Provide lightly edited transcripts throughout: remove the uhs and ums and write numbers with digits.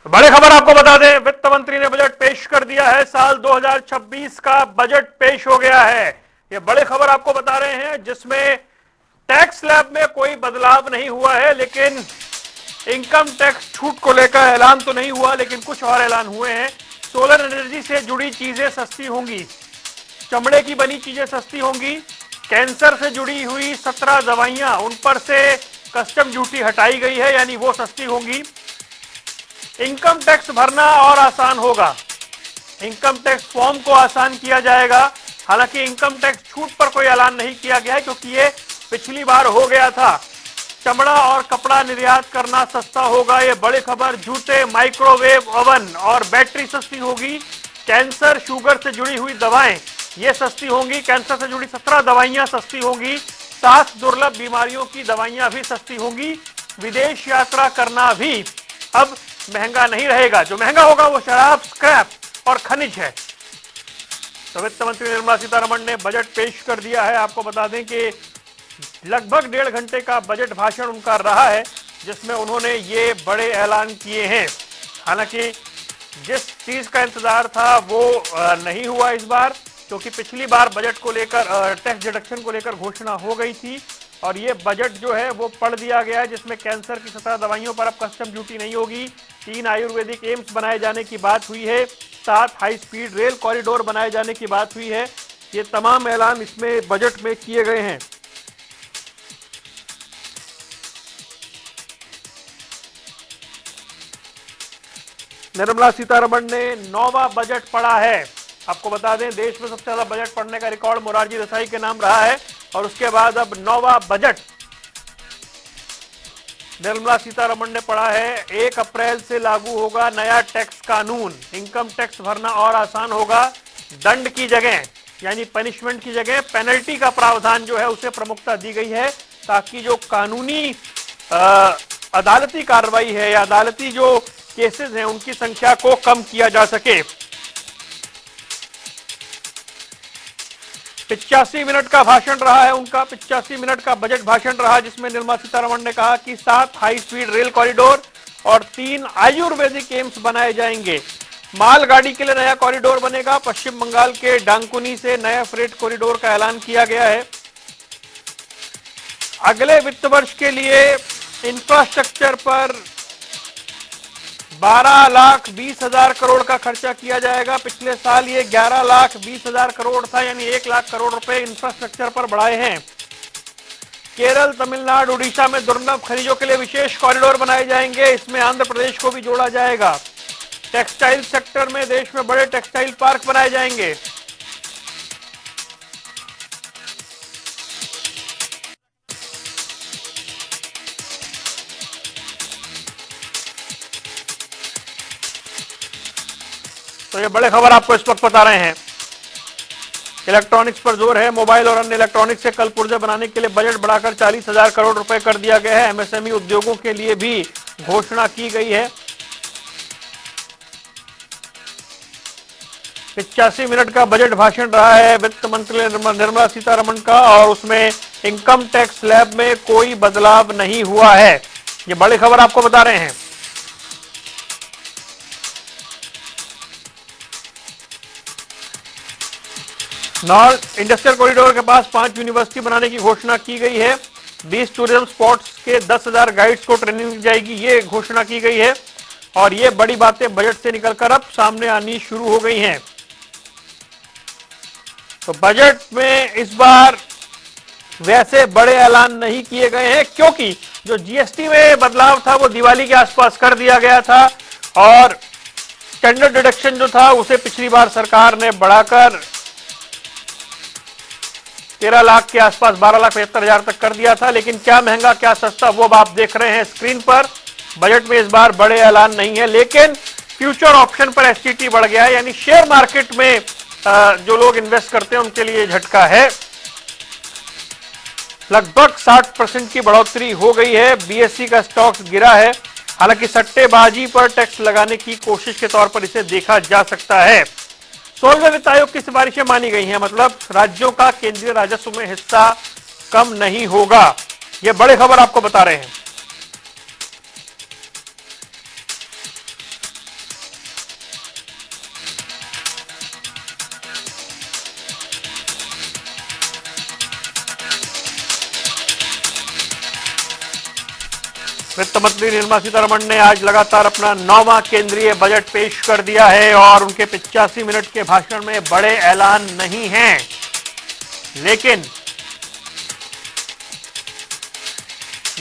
बड़ी खबर आपको बता दें, वित्त मंत्री ने बजट पेश कर दिया है। साल 2026 का बजट पेश हो गया है। ये बड़ी खबर आपको बता रहे हैं, जिसमें टैक्स स्लैब में कोई बदलाव नहीं हुआ है, लेकिन इनकम टैक्स छूट को लेकर ऐलान तो नहीं हुआ, लेकिन कुछ और ऐलान हुए हैं। सोलर एनर्जी से जुड़ी चीजें सस्ती होंगी, चमड़े की बनी चीजें सस्ती होंगी, कैंसर से जुड़ी हुई 17 दवाइयां, उन पर से कस्टम ड्यूटी हटाई गई है, यानी वो सस्ती होंगी। इनकम टैक्स भरना और आसान होगा, इनकम टैक्स फॉर्म को आसान किया जाएगा। हालांकि इनकम टैक्स छूट पर कोई ऐलान नहीं किया गया है, क्योंकि ये पिछली बार हो गया था। चमड़ा और कपड़ा निर्यात करना सस्ता होगा, ये बड़ी खबर। जूते, माइक्रोवेव ओवन और बैटरी सस्ती होगी। कैंसर, शुगर से जुड़ी हुई दवाएं ये सस्ती होंगी। कैंसर से जुड़ी 17 दवाइयां सस्ती होंगी। 7 दुर्लभ बीमारियों की दवाइयां भी सस्ती होंगी। विदेश यात्रा करना भी अब महंगा नहीं रहेगा। जो महंगा होगा वो शराब, स्क्रैप और खनिज है। तो वित्त मंत्री निर्मला सीतारमण ने बजट पेश कर दिया है। आपको बता दें कि लगभग 1.5 घंटे का बजट भाषण उनका रहा है, जिसमें उन्होंने ये बड़े ऐलान किए हैं। हालांकि जिस चीज का इंतजार था वो नहीं हुआ इस बार, क्योंकि पिछली बार बजट को लेकर, टैक्स डिडक्शन को लेकर घोषणा हो गई थी, और ये बजट जो है वो पढ़ दिया गया है, जिसमें कैंसर की 17 दवाइयों पर अब कस्टम ड्यूटी नहीं होगी। 3 आयुर्वेदिक एम्स बनाए जाने की बात हुई है। 7 हाई स्पीड रेल कॉरिडोर बनाए जाने की बात हुई है। ये तमाम ऐलान इसमें बजट में किए गए हैं। निर्मला सीतारमण ने 9वां बजट पढ़ा है। आपको बता दें, देश में सबसे ज्यादा बजट पढ़ने का रिकॉर्ड मोरारजी देसाई के नाम रहा है, और उसके बाद अब 9वां बजट निर्मला सीतारमण ने पढ़ा है। 1 अप्रैल से लागू होगा नया टैक्स कानून। इनकम टैक्स भरना और आसान होगा। दंड की जगह, यानी पनिशमेंट की जगह पेनल्टी का प्रावधान जो है उसे प्रमुखता दी गई है, ताकि जो कानूनी अदालती कार्रवाई है या अदालती जो केसेस हैं उनकी संख्या को कम किया जा सके। 85 मिनट का भाषण रहा है उनका। 85 मिनट का बजट भाषण रहा, जिसमें निर्मला सीतारमण ने कहा कि 7 हाई स्पीड रेल कॉरिडोर और 3 आयुर्वेदिक एम्स बनाए जाएंगे। मालगाड़ी के लिए नया कॉरिडोर बनेगा। पश्चिम बंगाल के डांकुनी से नया फ्रेट कॉरिडोर का ऐलान किया गया है। अगले वित्त वर्ष के लिए इंफ्रास्ट्रक्चर पर 12,20,000 करोड़ का खर्चा किया जाएगा। पिछले साल ये 11,20,000 करोड़ था, यानी 1 लाख करोड़ रुपए इंफ्रास्ट्रक्चर पर बढ़ाए हैं। केरल, तमिलनाडु, उड़ीसा में दुर्लभ खनिजों के लिए विशेष कॉरिडोर बनाए जाएंगे। इसमें आंध्र प्रदेश को भी जोड़ा जाएगा। टेक्सटाइल सेक्टर में देश में बड़े टेक्सटाइल पार्क बनाए जाएंगे। तो ये बड़े खबर आपको इस वक्त बता रहे हैं। इलेक्ट्रॉनिक्स पर जोर है। मोबाइल और अन्य इलेक्ट्रॉनिक्स से कल पुर्जे बनाने के लिए बजट बढ़ाकर 40,000 करोड़ रुपए कर दिया गया है। एमएसएमई उद्योगों के लिए भी घोषणा की गई है। 85 मिनट का बजट भाषण रहा है वित्त मंत्री निर्मला सीतारमण का, और उसमें इनकम टैक्स स्लैब में कोई बदलाव नहीं हुआ है। ये बड़ी खबर आपको बता रहे हैं। नॉर्थ इंडस्ट्रियल कॉरिडोर के पास 5 यूनिवर्सिटी बनाने की घोषणा की गई है। 20 टूरिज्म स्पॉट्स के 10,000 गाइड्स को ट्रेनिंग दी जाएगी, ये घोषणा की गई है। और ये बड़ी बातें बजट से निकलकर अब सामने आनी शुरू हो गई हैं। तो बजट में इस बार वैसे बड़े ऐलान नहीं किए गए हैं, क्योंकि जो जीएसटी में बदलाव था वो दिवाली के आसपास कर दिया गया था, और स्टैंडर्ड डिडक्शन जो था उसे पिछली बार सरकार ने बढ़ाकर 13 लाख के आसपास 12,75,000 तक कर दिया था। लेकिन क्या महंगा क्या सस्ता वो आप देख रहे हैं स्क्रीन पर। बजट में इस बार बड़े ऐलान नहीं है, लेकिन फ्यूचर ऑप्शन पर एसटीटी बढ़ गया है, यानी शेयर मार्केट में जो लोग इन्वेस्ट करते हैं उनके लिए झटका है। लगभग 60% की बढ़ोतरी हो गई है। बीएसई का स्टॉक गिरा है। हालांकि सट्टेबाजी पर टैक्स लगाने की कोशिश के तौर पर इसे देखा जा सकता है। 16वें वित्त आयोग की सिफारिशें मानी गई हैं, मतलब राज्यों का केंद्रीय राजस्व में हिस्सा कम नहीं होगा। यह बड़ी खबर आपको बता रहे हैं। वित्त मंत्री निर्मला सीतारमण ने आज लगातार अपना 9वां केंद्रीय बजट पेश कर दिया है और उनके 85 मिनट के भाषण में बड़े ऐलान नहीं हैं, लेकिन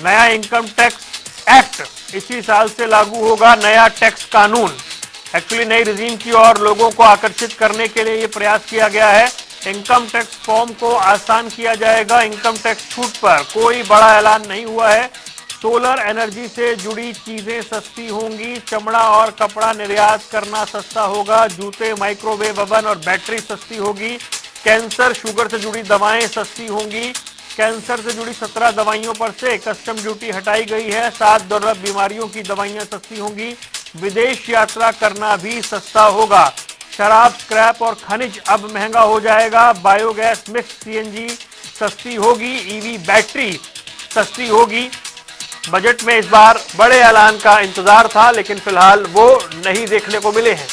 नया इनकम टैक्स एक्ट इसी साल से लागू होगा। नया टैक्स कानून एक्चुअली नई रिजीम की ओर लोगों को आकर्षित करने के लिए ये प्रयास किया गया है। इनकम टैक्स फॉर्म को आसान किया जाएगा। इनकम टैक्स छूट पर कोई बड़ा ऐलान नहीं हुआ है। सोलर एनर्जी से जुड़ी चीजें सस्ती होंगी। चमड़ा और कपड़ा निर्यात करना सस्ता होगा। जूते, माइक्रोवेव ओवन और बैटरी सस्ती होगी। कैंसर, शुगर से जुड़ी दवाएं सस्ती होंगी। कैंसर से जुड़ी 17 दवाइयों पर से कस्टम ड्यूटी हटाई गई है। 7 दुर्लभ बीमारियों की दवाइयां सस्ती होंगी। विदेश यात्रा करना भी सस्ता होगा। शराब, स्क्रैप और खनिज अब महंगा हो जाएगा। बायोगैस, मिक्स सीएनजी सस्ती होगी। ईवी बैटरी सस्ती होगी। बजट में इस बार बड़े ऐलान का इंतजार था, लेकिन फिलहाल वो नहीं देखने को मिले हैं।